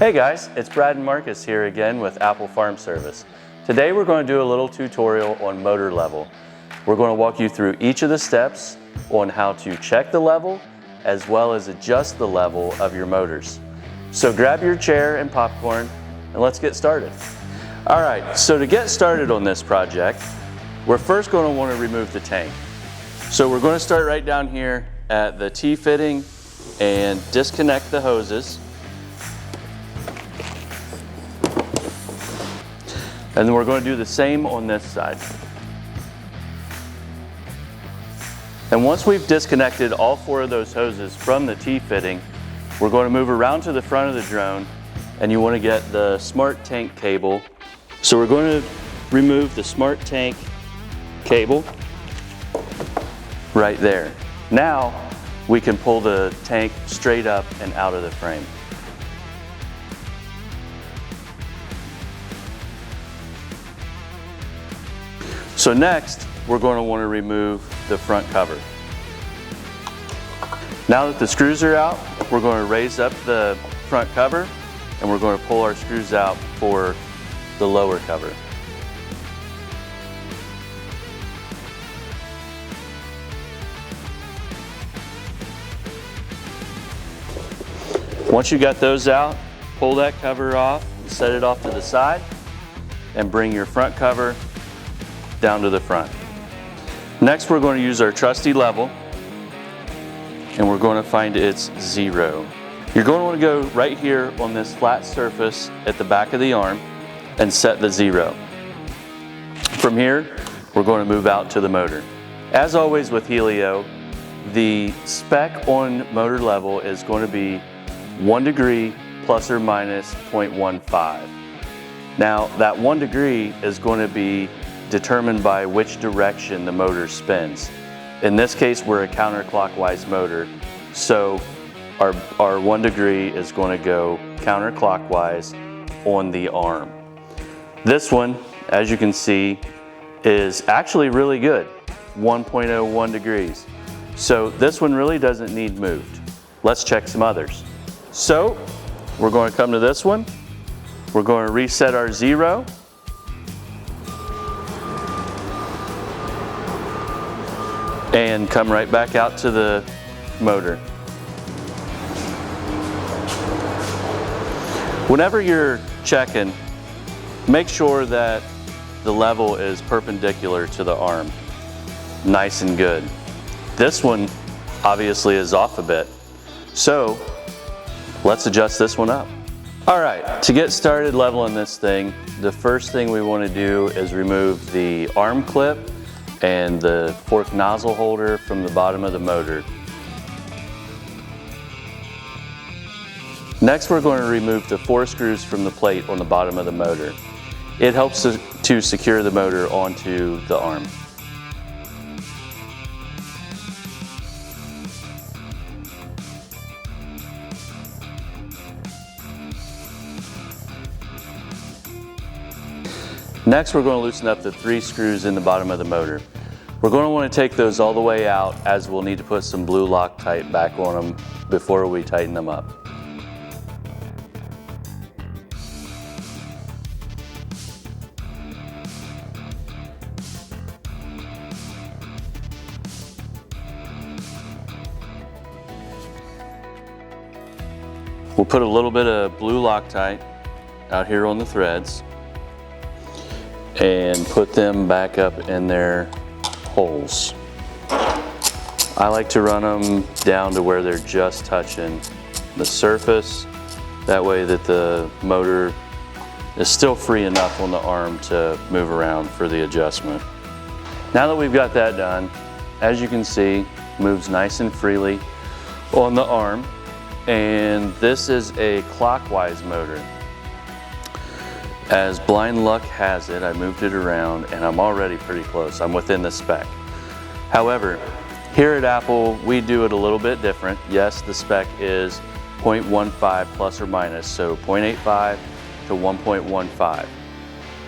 Hey guys, it's Brad and Marcus here again with Apple Farm Service. Today we're going to do a little tutorial on motor level. We're going to walk you through each of the steps on how to check the level as well as adjust the level of your motors. So grab your chair and popcorn and let's get started. Alright, so to get started on this project, we're first going to want to remove the tank. So we're going to start right down here at the T-fitting and disconnect the hoses. And then we're going to do the same on this side. And once we've disconnected all four of those hoses from the T-fitting, we're going to move around to the front of the drone and you want to get the smart tank cable. So we're going to remove the smart tank cable right there. Now we can pull the tank straight up and out of the frame. So next, we're going to want to remove the front cover. Now that the screws are out, we're going to raise up the front cover and we're going to pull our screws out for the lower cover. Once you got those out, pull that cover off, set it off to the side, and bring your front cover down to the front. Next, we're going to use our trusty level and we're going to find its 0. You're going to want to go right here on this flat surface at the back of the arm and set the 0. From here, we're going to move out to the motor. As always with Hylio, the spec on motor level is going to be 1 degree plus or minus 0.15. Now that 1 degree is going to be determined by which direction the motor spins. In this case, we're a counterclockwise motor, so our 1 degree is going to go counterclockwise on the arm. This one, as you can see, is actually really good, 1.01 degrees. So this one really doesn't need moved. Let's check some others. So we're going to come to this one. We're going to reset our 0. And come right back out to the motor. Whenever you're checking, make sure that the level is perpendicular to the arm. Nice and good. This one obviously is off a bit. So let's adjust this one up. Alright, to get started leveling this thing, the first thing we want to do is remove the arm clip and the fork nozzle holder from the bottom of the motor. Next, we're going to remove the 4 screws from the plate on the bottom of the motor. It helps to secure the motor onto the arm. Next, we're going to loosen up the 3 screws in the bottom of the motor. We're going to want to take those all the way out, as we'll need to put some blue Loctite back on them before we tighten them up. We'll put a little bit of blue Loctite out here on the threads and put them back up in their holes. I like to run them down to where they're just touching the surface. That way that the motor is still free enough on the arm to move around for the adjustment. Now that we've got that done, as you can see, moves nice and freely on the arm. And this is a clockwise motor. As blind luck has it, I moved it around and I'm already pretty close. I'm within the spec. However, here at Apple, we do it a little bit different. Yes, the spec is 0.15 plus or minus, so 0.85 to 1.15.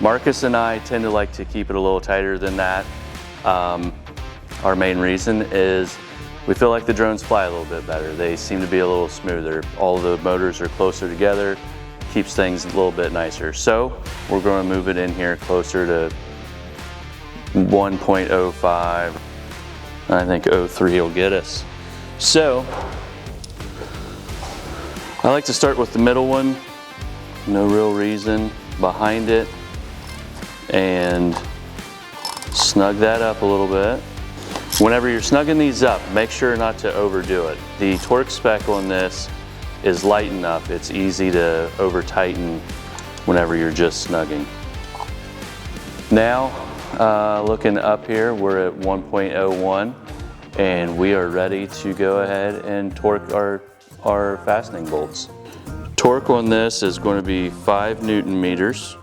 Marcus and I tend to like to keep it a little tighter than that. Our main reason is we feel like the drones fly a little bit better. They seem to be a little smoother. All the motors are closer together, keeps things a little bit nicer. So we're going to move it in here closer to 1.05. I think 03 will get us. So I like to start with the middle one, no real reason behind it, and snug that up a little bit. Whenever you're snugging these up, make sure not to overdo it. The torque spec on this is light enough, it's easy to over tighten whenever you're just snugging. Now, looking up here, we're at 1.01 and we are ready to go ahead and torque our fastening bolts. Torque on this is going to be 5 Newton meters,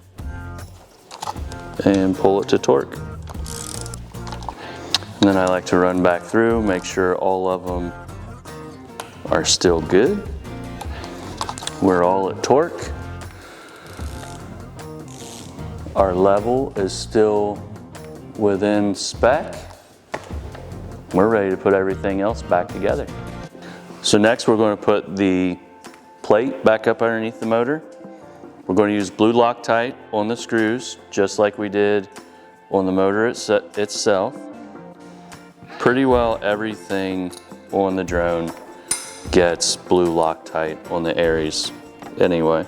and pull it to torque. And then I like to run back through, make sure all of them are still good. We're all at torque. Our level is still within spec. We're ready to put everything else back together. So next we're going to put the plate back up underneath the motor. We're going to use blue Loctite on the screws, just like we did on the motor itself. Pretty well everything on the drone gets blue Loctite on the ARES anyway.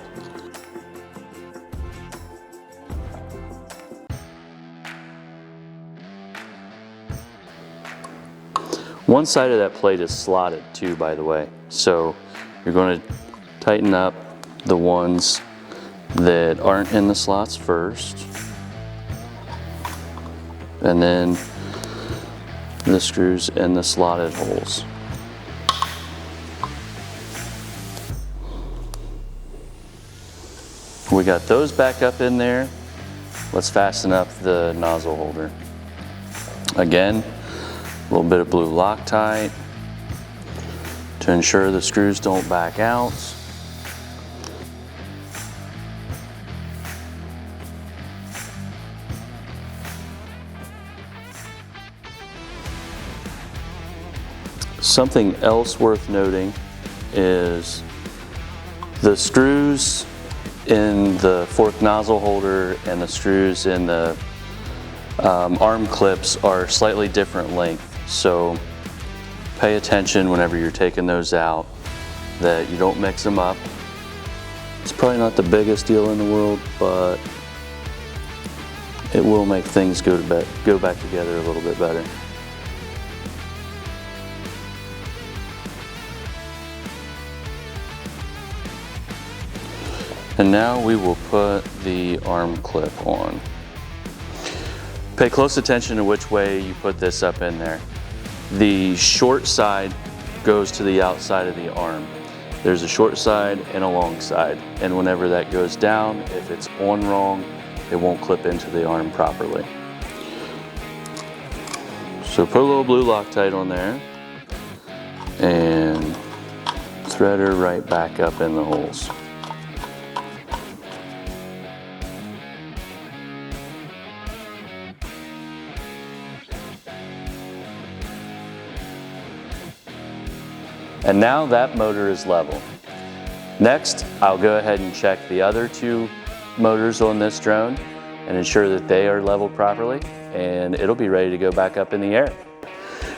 One side of that plate is slotted too, by the way. So you're going to tighten up the ones that aren't in the slots first, and then the screws in the slotted holes. We got those back up in there. Let's fasten up the nozzle holder. Again, a little bit of blue Loctite to ensure the screws don't back out. Something else worth noting is the screws in the fork nozzle holder and the screws in the arm clips are slightly different length. So pay attention whenever you're taking those out that you don't mix them up. It's probably not the biggest deal in the world, but it will make things go back together a little bit better. And now we will put the arm clip on. Pay close attention to which way you put this up in there. The short side goes to the outside of the arm. There's a short side and a long side, and whenever that goes down, if it's on wrong, it won't clip into the arm properly. So put a little blue Loctite on there and thread her right back up in the holes. And now that motor is level. Next, I'll go ahead and check the other 2 motors on this drone and ensure that they are leveled properly, and it'll be ready to go back up in the air.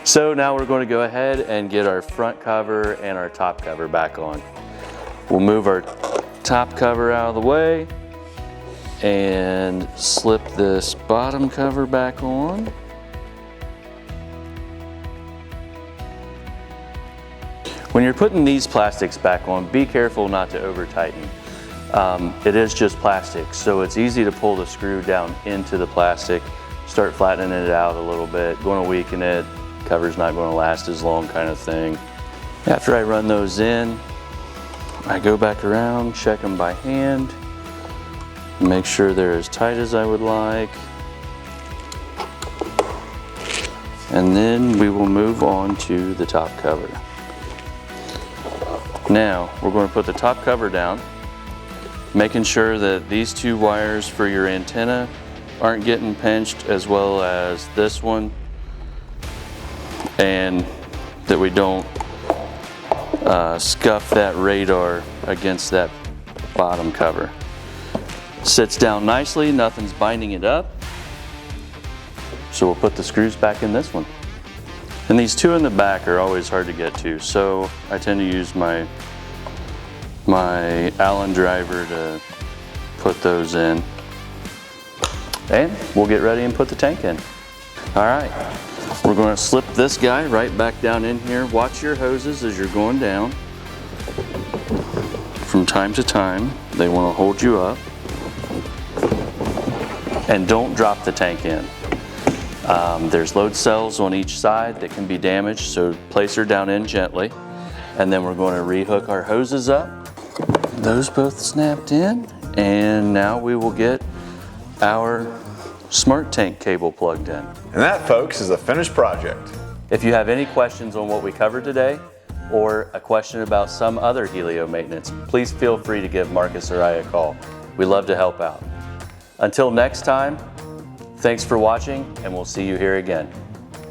So now we're going to go ahead and get our front cover and our top cover back on. We'll move our top cover out of the way and slip this bottom cover back on. When you're putting these plastics back on, be careful not to over tighten. It is just plastic, so it's easy to pull the screw down into the plastic, start flattening it out a little bit, going to weaken it, cover's not going to last as long kind of thing. After I run those in, I go back around, check them by hand, make sure they're as tight as I would like, and then we will move on to the top cover. Now, we're going to put the top cover down, making sure that these 2 wires for your antenna aren't getting pinched, as well as this one, and that we don't scuff that radar against that bottom cover. Sits down nicely, nothing's binding it up. So we'll put the screws back in this one. And these two in the back are always hard to get to, so I tend to use my Allen driver to put those in. And we'll get ready and put the tank in. All right, we're going to slip this guy right back down in here. Watch your hoses as you're going down. From time to time, they want to hold you up. And don't drop the tank in. There's load cells on each side that can be damaged, so place her down in gently. And then we're going to rehook our hoses up. Those both snapped in, and now we will get our smart tank cable plugged in. And that, folks, is a finished project. If you have any questions on what we covered today, or a question about some other Hylio maintenance, please feel free to give Marcus or I a call. We love to help out. Until next time, thanks for watching, and we'll see you here again.